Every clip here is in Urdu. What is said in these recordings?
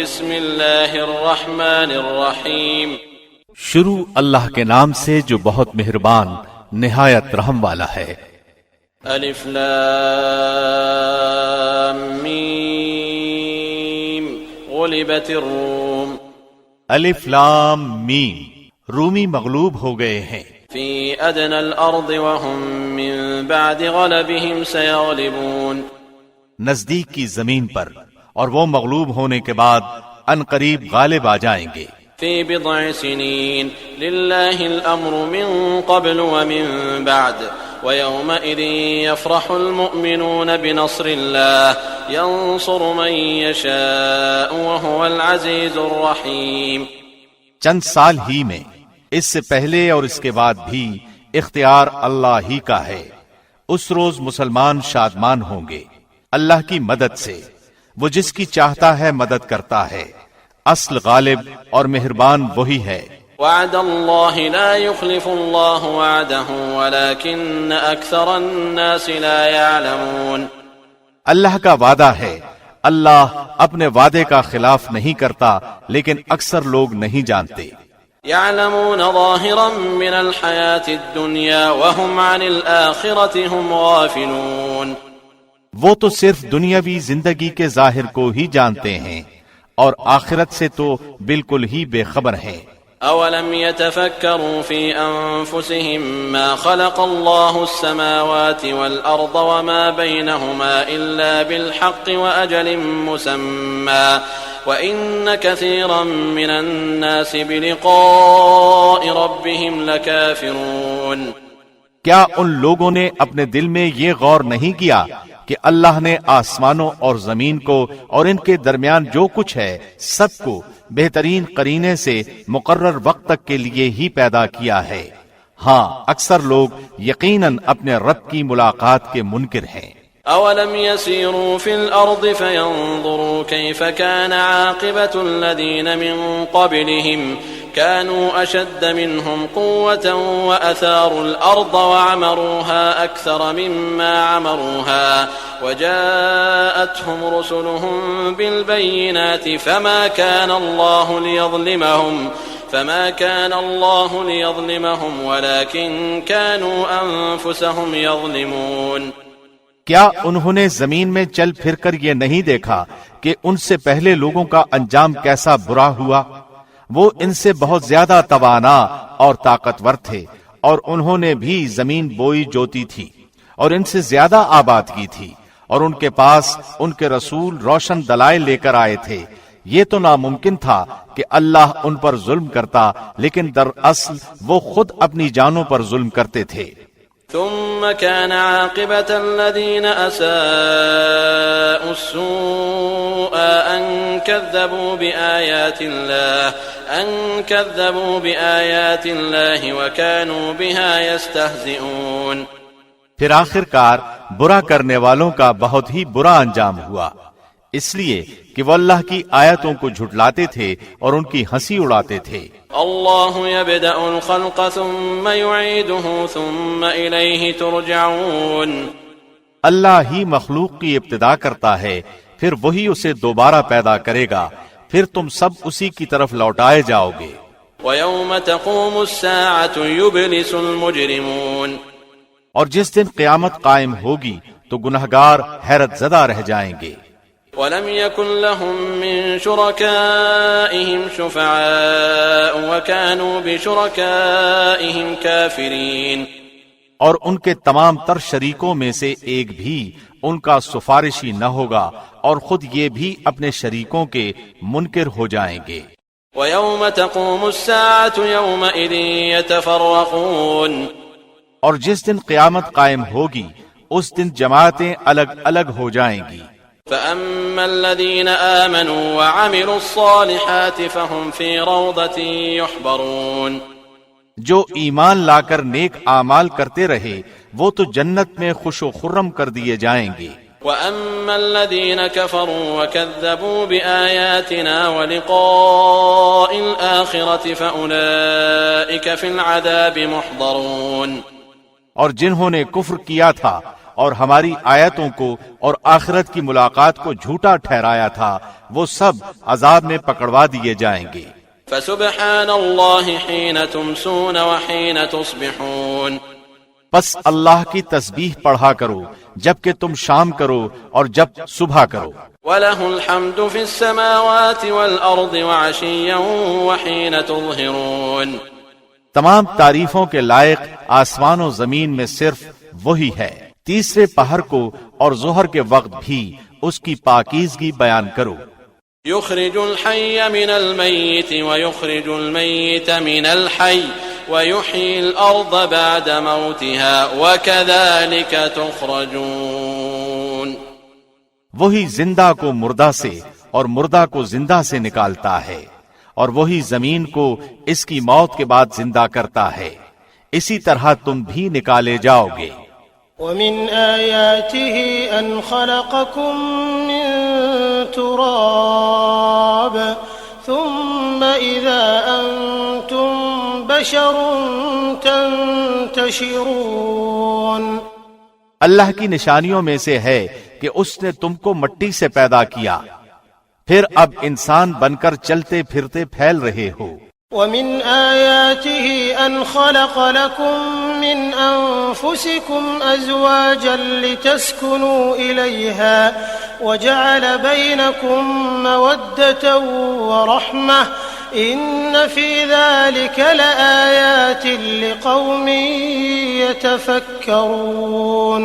بسم اللہ الرحمن الرحیم. شروع اللہ کے نام سے جو بہت مہربان نہایت رحم والا ہے. الف لام میم غلبت الروم. الف لام میم رومی مغلوب ہو گئے ہیں. فی ادنى الارض وهم من بعد غلبهم سيغلبون. نزدیک کی زمین پر اور وہ مغلوب ہونے کے بعد عنقریب غالب آ جائیں گے. فی بضع سنین للہ الامر من قبل ومن بعد ويومئذ يفرح المؤمنون بنصر الله ينصر من يشاء وهو العزيز الرحيم. چند سال ہی میں، اس سے پہلے اور اس کے بعد بھی اختیار اللہ ہی کا ہے. اس روز مسلمان شادمان ہوں گے اللہ کی مدد سے. وہ جس کی چاہتا ہے مدد کرتا ہے. اصل غالب اور مہربان وہی ہے. وعد اللہ لا يخلف اللہ وعده ولكن اکثر الناس لا يعلمون. اللہ کا وعدہ ہے، اللہ اپنے وعدے کا خلاف نہیں کرتا، لیکن اکثر لوگ نہیں جانتے. يعلمون ظاہرا من الحیاة الدنیا وهم عن الآخرة هم غافلون. وہ تو صرف دنیاوی زندگی کے ظاہر کو ہی جانتے ہیں اور آخرت سے تو بالکل ہی بے خبر ہیں. اولم يتفکروا في انفسهم ما خلق الله السماوات والارض وما بينهما الا بالحق واجل مسمى وان كثيرا من الناس بلقاء ربهم لكافرون. کیا ان لوگوں نے اپنے دل میں یہ غور نہیں کیا کہ اللہ نے آسمانوں اور زمین کو اور ان کے درمیان جو کچھ ہے سب کو بہترین قرینے سے مقرر وقت تک کے لیے ہی پیدا کیا ہے. ہاں، اکثر لوگ یقیناً اپنے رب کی ملاقات کے منکر ہیں. اولم يسيروا في الارض فينظروا كيف كان عاقبة الذين من قبلهم كانوا اشد منهم قوة واثاروا الارض وعمروها اكثر مما عمروها وجاءتهم رسلهم بالبينات فما كان الله ليظلمهم ولكن كانوا انفسهم يظلمون. کیا انہوں نے زمین میں چل پھر کر یہ نہیں دیکھا کہ ان سے پہلے لوگوں کا انجام کیسا برا ہوا؟ وہ ان سے بہت زیادہ توانا اور طاقتور تھے اور انہوں نے بھی زمین بوئی جوتی تھی اور ان سے زیادہ آباد کی تھی، اور ان کے پاس ان کے رسول روشن دلائل لے کر آئے تھے. یہ تو ناممکن تھا کہ اللہ ان پر ظلم کرتا، لیکن دراصل وہ خود اپنی جانوں پر ظلم کرتے تھے. ثم كان عاقبة الذين أساءوا السوء أن كذبوا بآيات الله وكانوا بها يستهزئون. پھر آخر کار برا کرنے والوں کا بہت ہی برا انجام ہوا، اس لیے کہ وہ اللہ کی آیتوں کو جھٹلاتے تھے اور ان کی ہنسی اڑاتے تھے. اللہ یبدأ الخلق ثم يعيده ثم الیہ ترجعون. اللہ ہی مخلوق کی ابتدا کرتا ہے، پھر وہی اسے دوبارہ پیدا کرے گا، پھر تم سب اسی کی طرف لوٹائے جاؤ گے. وَيَوْمَ تَقُومُ السَّاعَةُ يُبْلِسُ الْمُجْرِمُونَ. اور جس دن قیامت قائم ہوگی تو گنہگار حیرت زدہ رہ جائیں گے. وَلَمْ يَكُنْ لَهُم مِّن شُرَكَائِهِمْ شُفَعَاءُ وَكَانُوا بِشُرَكَائِهِمْ كَافِرِينَ. اور ان کے تمام تر شریکوں میں سے ایک بھی ان کا سفارشی نہ ہوگا اور خود یہ بھی اپنے شریکوں کے منکر ہو جائیں گے. وَيَوْمَ تَقُومُ السَّاعَةُ يَوْمَئِذٍ يَتَفَرَّقُونَ. اور جس دن قیامت قائم ہوگی اس دن جماعتیں الگ الگ ہو جائیں گی. فَأَمَّا الَّذِينَ آمَنُوا وَعَمِلُوا الصَّالِحَاتِ فَهُمْ فِي رَوْضَةٍ يُحْبَرُونَ. جو ایمان لا کر نیک اعمال کرتے رہے وہ تو جنت میں خوش و خرم کر دیے جائیں گے. وَأَمَّا الَّذِينَ كَفَرُوا وَكَذَّبُوا بِآيَاتِنَا وَلِقَاءِ الْآخِرَةِ فَأُولَئِكَ فِي الْعَذَابِ مُحْضَرُونَ. اور جنہوں نے کفر کیا تھا اور ہماری آیتوں کو اور آخرت کی ملاقات کو جھوٹا ٹھہرایا تھا، وہ سب عذاب میں پکڑوا دیے جائیں گے۔ فسبحان اللہ حین تمسون وحین تصبحون، پس اللہ کی تسبیح پڑھا کرو جب کہ تم شام کرو اور جب صبح کرو۔ وَلَهُ الْحَمْدُ فِي السَّمَاوَاتِ وَالْأَرْضِ وَعَشِيًّا وَحِينَ تُظْهِرُونَ، تمام تعریفوں کے لائق آسمان و زمین میں صرف وہی ہے۔ تیسرے پہر کو اور ظہر کے وقت بھی اس کی پاکیزگی بیان کرو۔ يخرج الحي من الميت ويخرج الميت من الحي ويحيي الأرض بعد موتها وكذلك تخرجون، وہی زندہ کو مردہ سے اور مردہ کو زندہ سے نکالتا ہے، اور وہی زمین کو اس کی موت کے بعد زندہ کرتا ہے، اسی طرح تم بھی نکالے جاؤ گے۔ وَمِنْ آيَاتِهِ أَنْ خَلَقَكُم مِّن تُرَابٍ ثُمَّ إِذَا أَنْتُمْ بَشَرٌ تَنْتَشِرُونَ، اللہ کی نشانیوں میں سے ہے کہ اس نے تم کو مٹی سے پیدا کیا، پھر اب انسان بن کر چلتے پھرتے پھیل رہے ہو۔ وَمِنْ آيَاتِهِ أَنْ خَلَقَ لَكُم مِّنْ أَنفُسِكُمْ أَزْوَاجًا لِتَسْكُنُوا إِلَيْهَا وَجَعَلَ بَيْنَكُم مَّوَدَّةً وَرَحْمَةً إِنَّ فِي ذَلِكَ لَآيَاتٍ لِقَوْمٍ يَتَفَكَّرُونَ،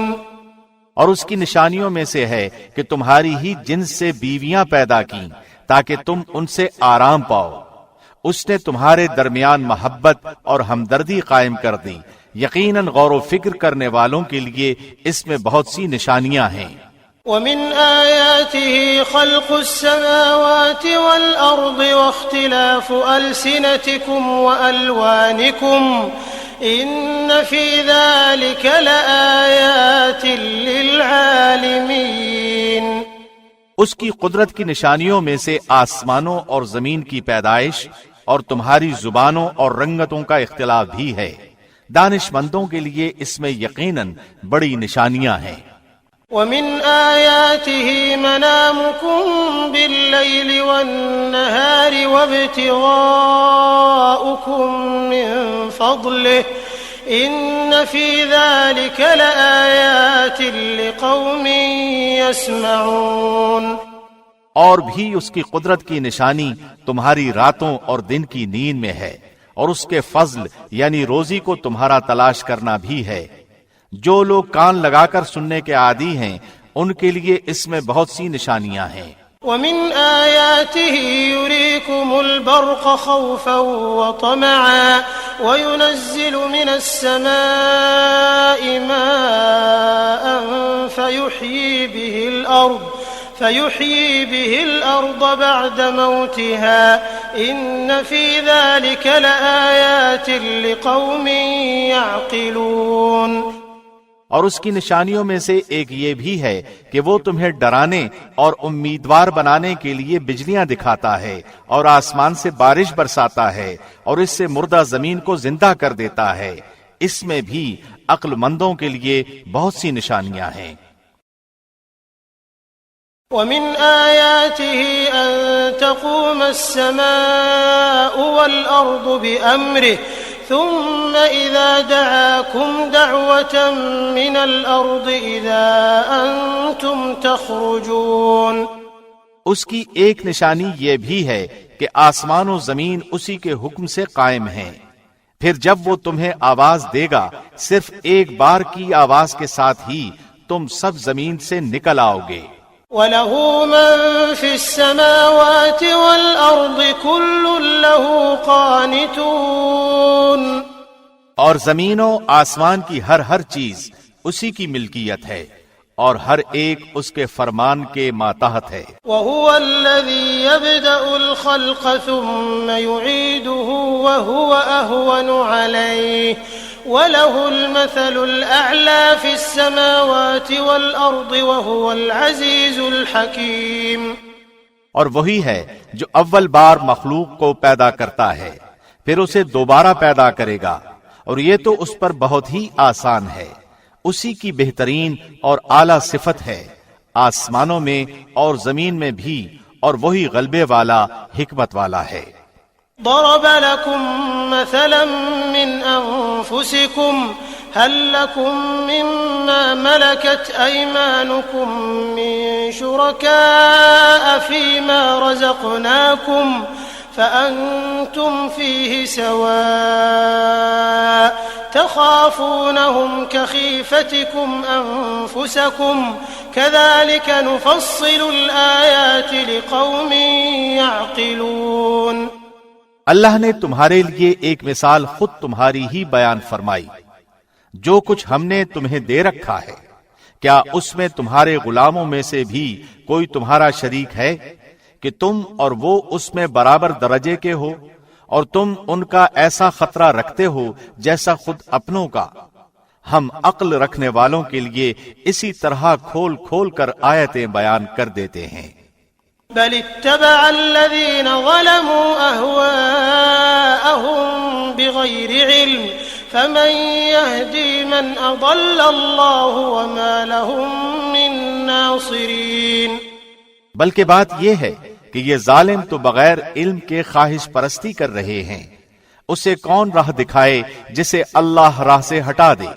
اور اس کی نشانیوں میں سے ہے کہ تمہاری ہی جنس سے بیویاں پیدا کی تاکہ تم ان سے آرام پاؤ۔ اس نے تمہارے درمیان محبت اور ہمدردی قائم کر دی، یقیناً غور و فکر کرنے والوں کے لیے اس میں بہت سی نشانیاں ہیں۔ وَمِنْ آيَاتِهِ خَلْقُ السَّمَاوَاتِ وَالْأَرْضِ وَاخْتِلَافُ أَلْسِنَتِكُمْ وَأَلْوَانِكُمْ إِنَّ فِي ذَلِكَ لَآيَاتٍ لِلْعَالِمِينَ، اس کی قدرت کی نشانیوں میں سے آسمانوں اور زمین کی پیدائش اور تمہاری زبانوں اور رنگتوں کا اختلاف بھی ہے، دانش مندوں کے لیے اس میں یقیناً بڑی نشانیاں ہیں۔ وَمِنْ آيَاتِهِ مَنَامُكُمْ بِاللَّيْلِ وَالنَّهَارِ وَابْتِغَاؤُكُمْ مِنْ فَضْلِهِ إِنَّ فِي ذَلِكَ لَآيَاتٍ لِقَوْمٍ يَسْمَعُونَ، اور بھی اس کی قدرت کی نشانی تمہاری راتوں اور دن کی نیند میں ہے، اور اس کے فضل یعنی روزی کو تمہارا تلاش کرنا بھی ہے۔ جو لوگ کان لگا کر سننے کے عادی ہیں ان کے لیے اس میں بہت سی نشانیاں ہیں۔ وَمِنْ آيَاتِهِ يُرِيكُمُ الْبَرْقَ خَوْفًا وَطَمَعًا وَيُنَزِّلُ مِنَ السَّمَاءِ مَاءً فَيُحْيِي بِهِ الْأَرْضَ بَعْدَ مَوْتِهَا إِنَّ فِي ذَلِكَ لَآيَاتٍ لِقَوْمٍ يَعْقِلُونَ، اور اس کی نشانیوں میں سے ایک یہ بھی ہے کہ وہ تمہیں ڈرانے اور امیدوار بنانے کے لیے بجلیاں دکھاتا ہے اور آسمان سے بارش برساتا ہے اور اس سے مردہ زمین کو زندہ کر دیتا ہے، اس میں بھی عقل مندوں کے لیے بہت سی نشانیاں ہیں۔ وَمِنْ آيَاتِهِ أَن تَقُومَ السَّمَاءُ وَالْأَرْضُ بِأَمْرِهِ ثُمَّ إِذَا دَعَاكُمْ دَعْوَةً مِّنَ الْأَرْضِ إِذَا أَنْتُمْ تَخْرُجُونَ، اس کی ایک نشانی یہ بھی ہے کہ آسمان و زمین اسی کے حکم سے قائم ہیں، پھر جب وہ تمہیں آواز دے گا صرف ایک بار کی آواز کے ساتھ ہی تم سب زمین سے نکل آؤ گے۔ وَلَهُ مَن فِي السَّمَاوَاتِ وَالْأَرْضِ كُلٌّ لَهُ قَانِتُونَ، اور زمین و آسمان کی ہر چیز اسی کی ملکیت ہے اور ہر ایک اس کے فرمان کے ماتحت ہے۔ وَهُوَ الَّذِي يَبْدَأُ الْخَلْقَ ثُمَّ يُعِيدُهُ وَهُوَ أَهْوَنُ عَلَيْهِ وَلَهُ الْمَثَلُ الْأَعْلَى فِي السَّمَاوَاتِ وَالْأَرْضِ وَهُوَ الْعَزِيزُ الْحَكِيمُ، اور وہی ہے جو اول بار مخلوق کو پیدا کرتا ہے پھر اسے دوبارہ پیدا کرے گا، اور یہ تو اس پر بہت ہی آسان ہے، اسی کی بہترین اور اعلیٰ صفت ہے آسمانوں میں اور زمین میں بھی، اور وہی غلبے والا حکمت والا ہے۔ ضرب لكم مثلا من أنفسكم هل لكم مما ملكت أيمانكم من شركاء فيما رزقناكم فأنتم فيه سواء تخافونهم كخيفتكم أنفسكم كذلك نفصل الآيات لقوم يعقلون۔ اللہ نے تمہارے لیے ایک مثال خود تمہاری ہی بیان فرمائی۔ جو کچھ ہم نے تمہیں دے رکھا ہے، کیا اس میں تمہارے غلاموں میں سے بھی کوئی تمہارا شریک ہے کہ تم اور وہ اس میں برابر درجے کے ہو، اور تم ان کا ایسا خطرہ رکھتے ہو جیسا خود اپنوں کا؟ ہم عقل رکھنے والوں کے لیے اسی طرح کھول کھول کر آیتیں بیان کر دیتے ہیں۔ بل اتبع الذين ظلموا أهواءهم بغير علم فمن يهدي من أضل الله وما لهم من ناصرين۔ بلکہ بات یہ ہے کہ یہ ظالم تو بغیر علم کے خواہش پرستی کر رہے ہیں، اسے کون راہ دکھائے جسے اللہ راہ سے ہٹا دے،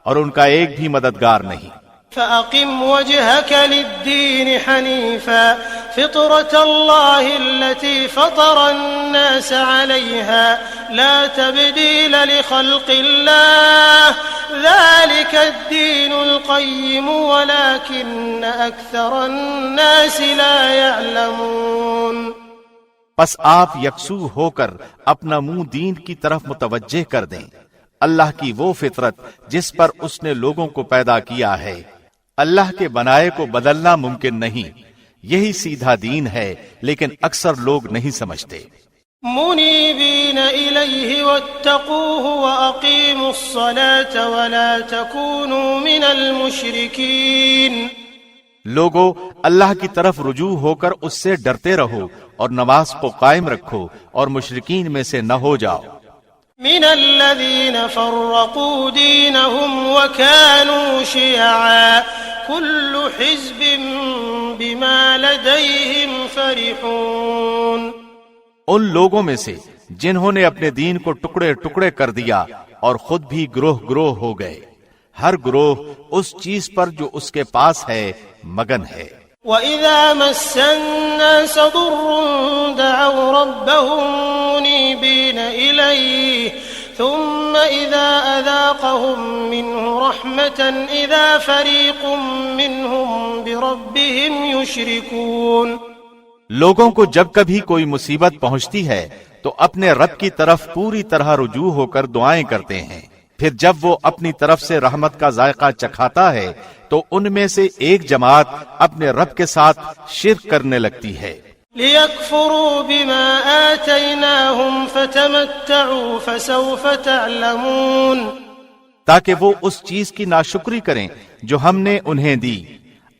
اور ان کا ایک بھی مددگار نہیں۔ فأقم وجهك للدين حنيفا فطرة الله التي فطر الناس عليها لا تبديل لخلق الله ذلك الدين القيم ولكن أكثر الناس لا يعلمون۔ پس آپ یکسو ہو کر اپنا منہ دین کی طرف متوجہ کر دیں، اللہ کی وہ فطرت جس پر اس نے لوگوں کو پیدا کیا ہے۔ اللہ کے بنائے کو بدلنا ممکن نہیں، یہی سیدھا دین ہے، لیکن اکثر لوگ نہیں سمجھتے۔ منیبین الیہ واتقوہ واقیموا الصلاة ولا تکونوا من المشرکین۔ لوگو، اللہ کی طرف رجوع ہو کر اس سے ڈرتے رہو اور نماز کو قائم رکھو اور مشرکین میں سے نہ ہو جاؤ۔ من الذين فرقوا دينهم وكانوا شيعا كل حزب بما لديهم فرحون۔ ان لوگوں میں سے جنہوں نے اپنے دین کو ٹکڑے ٹکڑے کر دیا اور خود بھی گروہ گروہ ہو گئے، ہر گروہ اس چیز پر جو اس کے پاس ہے مگن ہے۔ وَإِذَا مَسَّ النَّاسَ ضُرٌّ دَعَوْا رَبَّهُم مُّنِيبِينَ إِلَيْهِ ثُمَّ إِذَا أَذَاقَهُم مِّنْهُ رَحْمَةً إِذَا فَرِيقٌ مِّنْهُم بِرَبِّهِمْ يُشْرِكُونَ۔ لوگوں کو جب کبھی کوئی مصیبت پہنچتی ہے تو اپنے رب کی طرف پوری طرح رجوع ہو کر دعائیں کرتے ہیں، پھر جب وہ اپنی طرف سے رحمت کا ذائقہ چکھاتا ہے تو ان میں سے ایک جماعت اپنے رب کے ساتھ شرک کرنے لگتی ہے۔ لِيَكْفُرُوا بِمَا آتَيْنَاهُمْ فَتَمَتَّعُوا فَسَوْفَ تَعْلَمُونَ۔ تاکہ وہ اس چیز کی ناشکری کریں جو ہم نے انہیں دی۔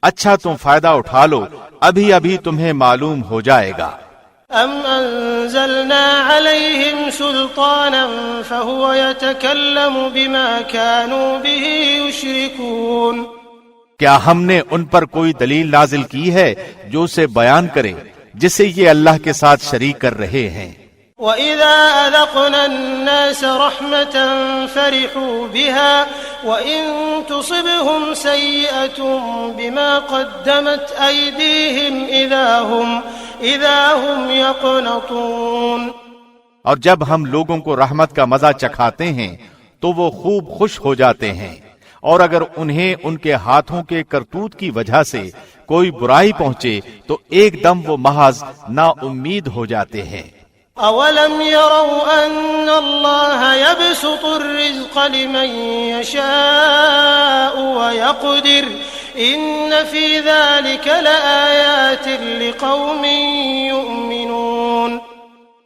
اچھا تم فائدہ اٹھا لو، ابھی ابھی تمہیں معلوم ہو جائے گا۔ أَمْ أَنزَلْنَا عَلَيْهِمْ سُلْطَانًا فَهُوَ يَتَكَلَّمُ بِمَا كَانُوا بِهِ يُشْرِكُونَ۔ کیا ہم نے ان پر کوئی دلیل نازل کی ہے جو اسے بیان کرے جسے یہ اللہ کے ساتھ شریک کر رہے ہیں؟ وَإِذَا أَذَقْنَا النَّاسَ رَحْمَةً فَرِحُوا بِهَا وَإِن تُصِبْهُمْ سَيِّئَةٌ بِمَا قَدَّمَتْ أَيْدِيهِمْ إِذَا هُمْ يَقْنَطُونَ۔ اور جب ہم لوگوں کو رحمت کا مزہ چکھاتے ہیں تو وہ خوب خوش ہو جاتے ہیں، اور اگر انہیں ان کے ہاتھوں کے کرتوت کی وجہ سے کوئی برائی پہنچے تو ایک دم وہ محض نا امید ہو جاتے ہیں۔ أَوَلَمْ يَرَوْا أَنَّ اللَّهَ يَبْسُطُ الرِّزْقَ لِمَن يَشَاءُ وَيَقْدِرُ إِنَّ فِي ذَلِكَ لَآيَاتٍ لِقَوْمٍ يُؤْمِنُونَ۔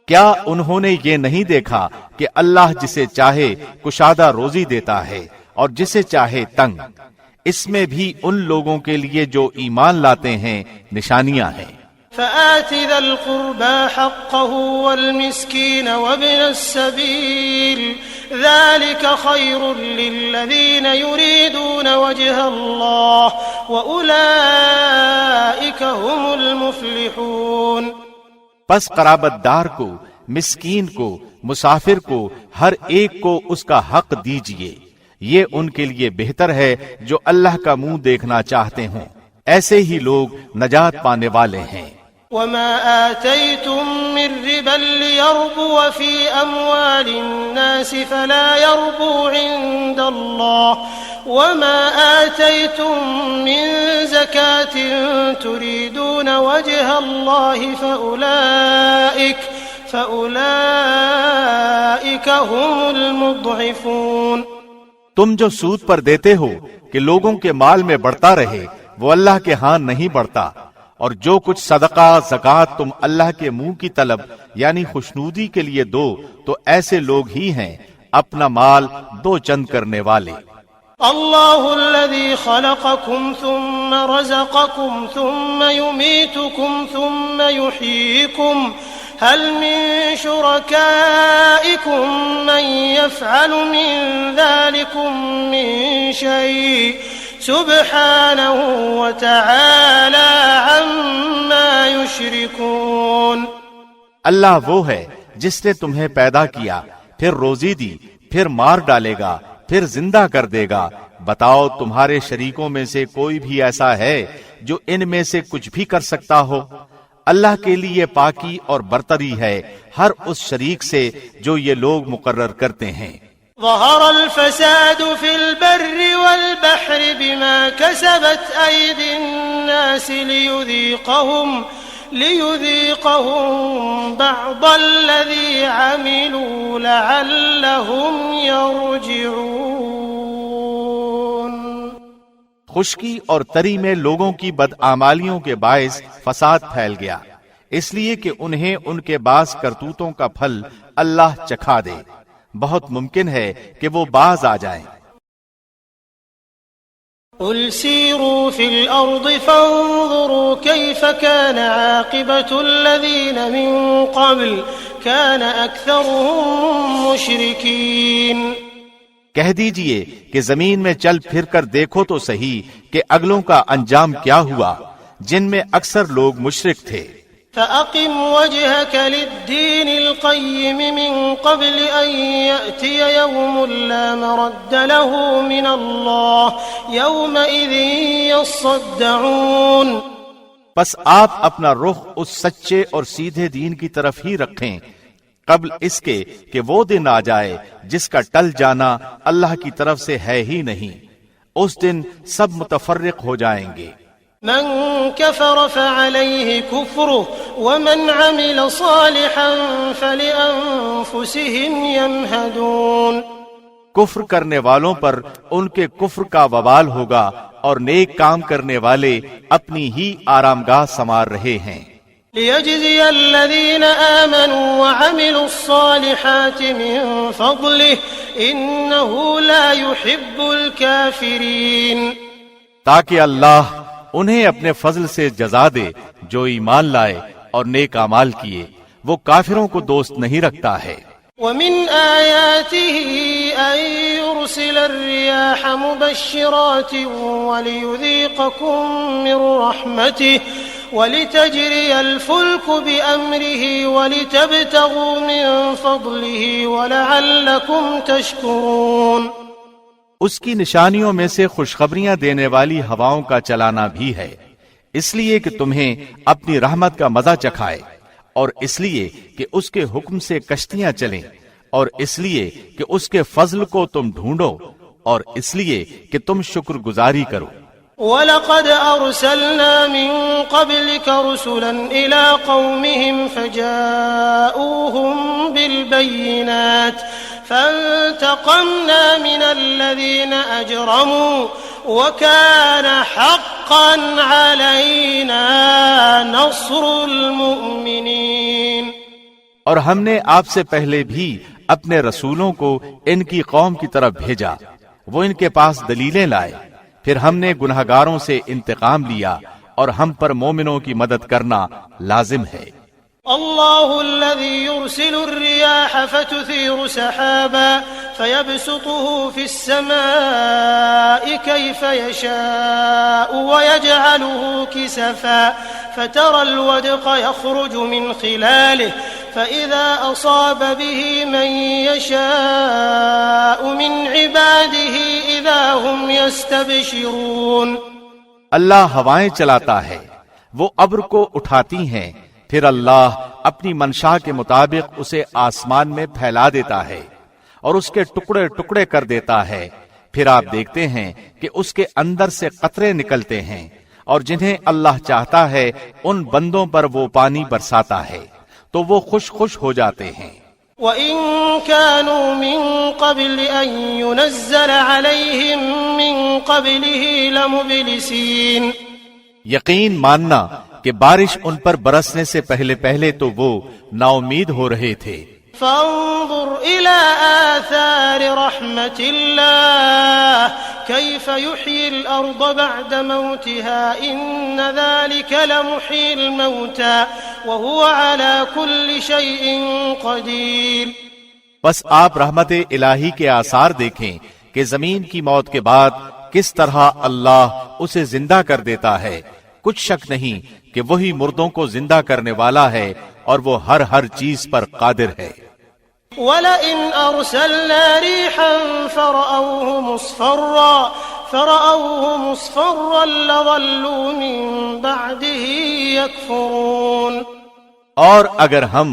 کیا انہوں نے یہ نہیں دیکھا کہ اللہ جسے چاہے کشادہ روزی دیتا ہے اور جسے چاہے تنگ؟ اس میں بھی ان لوگوں کے لیے جو ایمان لاتے ہیں نشانیاں ہیں۔ فآت ذا القربى حقه والمسكين وابن السبيل ذلك خير للذين يريدون وجه الله وأولئك هم المفلحون۔ پس قرابت دار کو، مسکین کو، مسافر کو، ہر ایک کو اس کا حق دیجیے، یہ ان کے لیے بہتر ہے جو اللہ کا منہ دیکھنا چاہتے ہوں، ایسے ہی لوگ نجات پانے والے ہیں۔ وما آتيتم من ربا ليربو في أموال الناس فلا يربو عند الله وما آتيتم من زكاة تريدون وجه الله فأولئك هم المضعفون۔ تم جو سود پر دیتے ہو کہ لوگوں کے مال میں بڑھتا رہے، وہ اللہ کے ہاں نہیں بڑھتا، اور جو کچھ صدقہ زکوٰۃ تم اللہ کے منہ کی طلب یعنی خوشنودی کے لیے دو تو ایسے لوگ ہی ہیں اپنا مال دو چند کرنے والے۔ اللہ الذي خلقكم ثم رزقكم ثم يميتكم ثم يحييكم هل من شركائكم من يفعل من ذلكم من شيء سبحانه وتعالى عما يشركون۔ اللہ وہ ہے جس نے تمہیں پیدا کیا، پھر روزی دی، پھر مار ڈالے گا، پھر زندہ کر دے گا۔ بتاؤ تمہارے شریکوں میں سے کوئی بھی ایسا ہے جو ان میں سے کچھ بھی کر سکتا ہو؟ اللہ کے لیے پاکی اور برتری ہے ہر اس شریک سے جو یہ لوگ مقرر کرتے ہیں۔ ظهر الفساد في البر والبحر بما كسبت أيدي الناس ليذيقهم بعض الذي عملوا لعلهم يرجعون۔ خشکی اور تری میں لوگوں کی بدعمالیوں کے باعث فساد پھیل گیا، اس لیے کہ انہیں ان کے بعض کرتوتوں کا پھل اللہ چکھا دے، بہت ممکن ہے کہ وہ باز آ جائیں۔ قل سیروا فی الارض فانظروا کیف کان عاقبۃ الذین من قبل کان اکثرهم مشرکین۔ کہہ دیجئے کہ زمین میں چل پھر کر دیکھو تو صحیح کہ اگلوں کا انجام کیا ہوا، جن میں اکثر لوگ مشرک تھے۔ فأقم وجهك للدين القيم من قبل أن يأتي يوم لا مرد له من الله يومئذ يصدعون۔ پس آپ اپنا رخ اس سچے اور سیدھے دین کی طرف ہی رکھیں قبل اس کے کہ وہ دن آ جائے جس کا ٹل جانا اللہ کی طرف سے ہے ہی نہیں، اس دن سب متفرق ہو جائیں گے۔ من كفر فعليه كفره ومن عمل صالحا فلأنفسهم يمهدون۔ کفر کرنے والوں پر ان کے کفر کا وبال ہوگا اور نیک کام کرنے والے اپنی ہی آرامگاہ سنوار رہے ہیں۔ ليجزي الذين آمنوا وعملوا الصالحات من فضله إنه لا يحب الكافرين۔ تاکہ اللہ انہیں اپنے فضل سے جزا دے جو ایمان لائے اور نیک اعمال کیے، وہ کافروں کو دوست نہیں رکھتا ہے۔ ومن آياته أن يرسل الرياح مبشرات وليذيقكم من رحمته ولتجري الفلك بأمره ولتبتغوا من فضله ولعلكم تشكرون۔ اس کی نشانیوں میں سے خوشخبریاں دینے والی ہواؤں کا چلانا بھی ہے، اس لیے کہ تمہیں اپنی رحمت کا مزہ چکھائے، اور اس لیے کہ اس کے حکم سے کشتیاں چلیں، اور اس لیے کہ اس کے فضل کو تم ڈھونڈو، اور اس لیے کہ تم شکر گزاری کرو۔ وَلَقَدْ أَرْسَلْنَا مِن قَبْلِكَ رُسُلًا إِلَىٰ قَوْمِهِمْ فَجَاءُوهُم بِالْبَيِّنَاتِ فَانْتَقَمْنَا مِنَ الَّذِينَ أَجْرَمُوا وَكَانَ حَقًّا عَلَيْنَا نَصْرُ الْمُؤْمِنِينَ۔ اور ہم نے آپ سے پہلے بھی اپنے رسولوں کو ان کی قوم کی طرف بھیجا، وہ ان کے پاس دلیلیں لائے، پھر ہم نے گنہگاروں سے انتقام لیا، اور ہم پر مومنوں کی مدد کرنا لازم ہے۔ الله الذي يرسل الرياح فتثير سحابا فيبسطه في السماء كيف يشاء ويجعله كسفا فترى الودق يخرج من خلاله فإذا أصاب به من يشاء من عباده إذا هم يستبشرون. اللہ ہوائیں چلاتا ہے، وہ ابر کو اٹھاتی ہیں، پھر اللہ اپنی منشا کے مطابق اسے آسمان میں پھیلا دیتا ہے اور اس کے ٹکڑے ٹکڑے کر دیتا ہے. پھر آپ دیکھتے ہیں کہ اس کے اندر سے قطرے نکلتے ہیں، اور جنہیں اللہ چاہتا ہے ان بندوں پر وہ پانی برساتا ہے تو وہ خوش خوش ہو جاتے ہیں. وَإِن كَانُوا مِن قَبْلِ أَن يُنَزَّلَ عَلَيْهِم مِّن قَبْلِهِ لَمُبْلِسِينَ. یقین ماننا کہ بارش ان پر برسنے سے پہلے تو وہ نا امید ہو رہے تھے. فانظر إلى آثار رحمة الله كيف يحيي الأرض بعد موتها إن ذلك لمحيي الموتى وهو على كل شيء قدير. بس آپ رحمت الہی کے آثار دیکھیں کہ زمین کی موت کے بعد کس طرح اللہ اسے زندہ کر دیتا ہے. کچھ شک نہیں کہ وہی مردوں کو زندہ کرنے والا ہے اور وہ ہر چیز پر قادر ہے. وَلَئِنْ أَرْسَلْنَا رِيحًا فَرَأَوْهُ مُصْفَرًّا لَظَلُّوا مِن بَعْدِهِ يَكْفُرُونَ. اور اگر ہم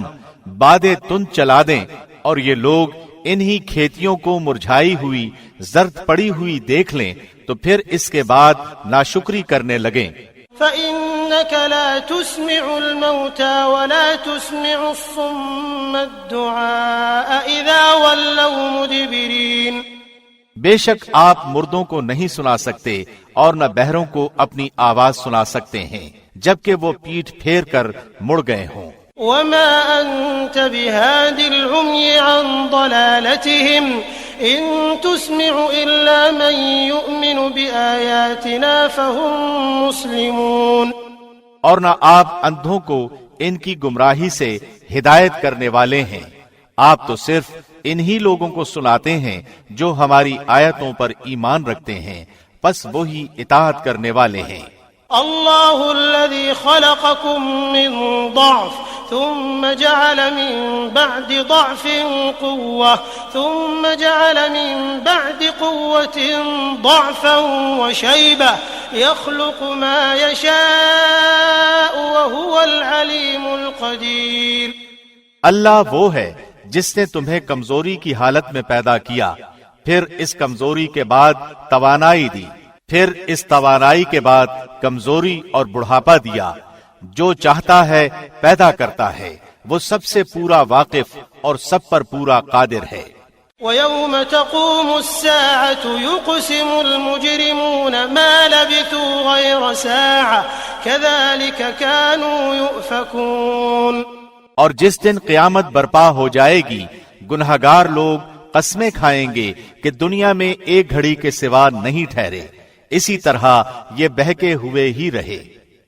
بادیں تند چلا دیں اور یہ لوگ انہی کھیتیوں کو مرجھائی ہوئی زرد پڑی ہوئی دیکھ لیں تو پھر اس کے بعد ناشکری کرنے لگیں. فَإِنَّكَ لَا تُسْمِعُ الْمَوْتَى وَلَا تُسْمِعُ الصُّمَّ الدُّعَاءَ إِذَا وَلَّوْا مُدْبِرِينَ. بے شک آپ مردوں کو نہیں سنا سکتے اور نہ بہروں کو اپنی آواز سنا سکتے ہیں جبکہ وہ پیٹھ پھیر کر مڑ گئے ہوں. وَمَا أَنْتَ بِهَادِ الْعُمْيِ عَنْ ضَلَالَتِهِمْ إِن تُسْمِعُ إِلَّا مَن يُؤْمِنُ بِآيَاتِنَا فَهُمْ مُسْلِمُونَ. اور نہ آپ اندھوں کو ان کی گمراہی سے ہدایت کرنے والے ہیں، آپ تو صرف انہی لوگوں کو سناتے ہیں جو ہماری آیتوں پر ایمان رکھتے ہیں، پس وہی اطاعت کرنے والے ہیں. اللہ الذي خلقكم من ضعف ثم جعل من بعد ضعف قوة ثم جعل من بعد قوة ضعفا وشيبة يخلق ما يشاء وهو العليم القدير. اللہ وہ ہے جس نے تمہیں کمزوری کی حالت میں پیدا کیا، پھر اس کمزوری کے بعد توانائی دی، پھر اس توانائی کے بعد کمزوری اور بڑھاپا دیا. جو چاہتا ہے پیدا کرتا ہے، وہ سب سے پورا واقف اور سب پر پورا قادر ہے. وَيَوْمَ تَقُومُ السَّاعَةُ يُقْسِمُ الْمُجْرِمُونَ مَا لَبِثُوا غَيْرَ سَاعَةٍ كَذَلِكَ كَانُوا يُؤْفَكُونَ. اور جس دن قیامت برپا ہو جائے گی گنہگار لوگ قسمیں کھائیں گے کہ دنیا میں ایک گھڑی کے سوا نہیں ٹھہرے، اسی طرح یہ بہکے ہوئے ہی رہے.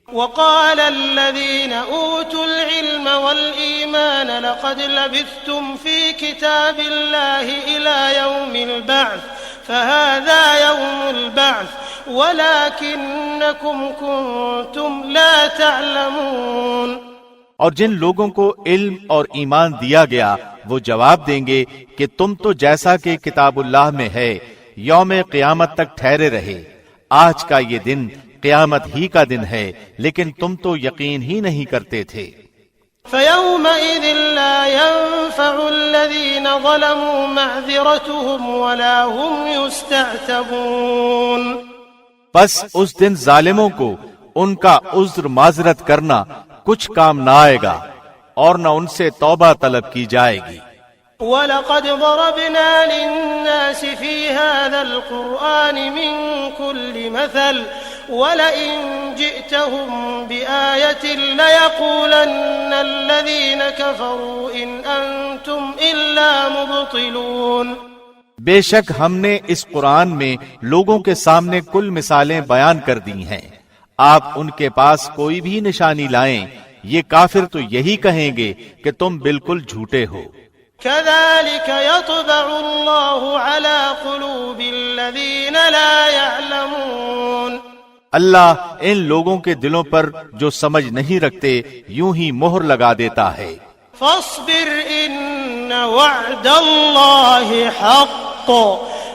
وقال الذين أوتوا العلم والإيمان لقد لبثتم في كتاب الله إلى يوم البعث فهذا يوم البعث ولكنكم كنتم لا تعلمون. اور جن لوگوں کو علم اور ایمان دیا گیا وہ جواب دیں گے کہ تم تو جیسا کہ کتاب اللہ میں ہے یوم قیامت تک ٹھہرے رہے. آج کا یہ دن قیامت ہی کا دن ہے لیکن تم تو یقین ہی نہیں کرتے تھے. فَيَوْمَئِذٍ لَا يَنفَعُ الَّذِينَ ظَلَمُوا مَعْذِرَتُهُمْ وَلَا هُمْ يُسْتَعْتَبُونَ. بس اس دن ظالموں کو ان کا عذر معذرت کرنا کچھ کام نہ آئے گا اور نہ ان سے توبہ طلب کی جائے گی. وَلَقَدْ ضَرَبْنَا لِلنَّاسِ فِي هَذَا الْقُرْآنِ مِنْ كُلِّ مَثَلٍ وَلَئِنْ جِئْتَهُمْ بِآيَةٍ لَيَقُولَنَّ الَّذِينَ كَفَرُوا إِنْ أَنْتُمْ إِلَّا مُبْطِلُونَ. بے شک ہم نے اس قرآن میں لوگوں کے سامنے کل مثالیں بیان کر دی ہیں، آپ ان کے پاس کوئی بھی نشانی لائیں یہ کافر تو یہی کہیں گے کہ تم بالکل جھوٹے ہو۔ كذلك يطبع الله على قلوب الذين لا يعلمون۔ اللہ ان لوگوں کے دلوں پر جو سمجھ نہیں رکھتے یوں ہی مہر لگا دیتا ہے۔ فاصبر ان وعد الله حق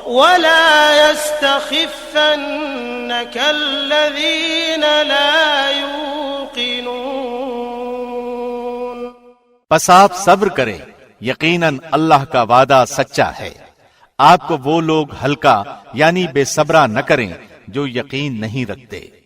ولا يستخفنك الذين لا يوقنون۔ پس آپ صبر کریں، یقیناً اللہ کا وعدہ سچا ہے، آپ کو وہ لوگ ہلکا یعنی بے صبرا نہ کریں جو یقین نہیں رکھتے۔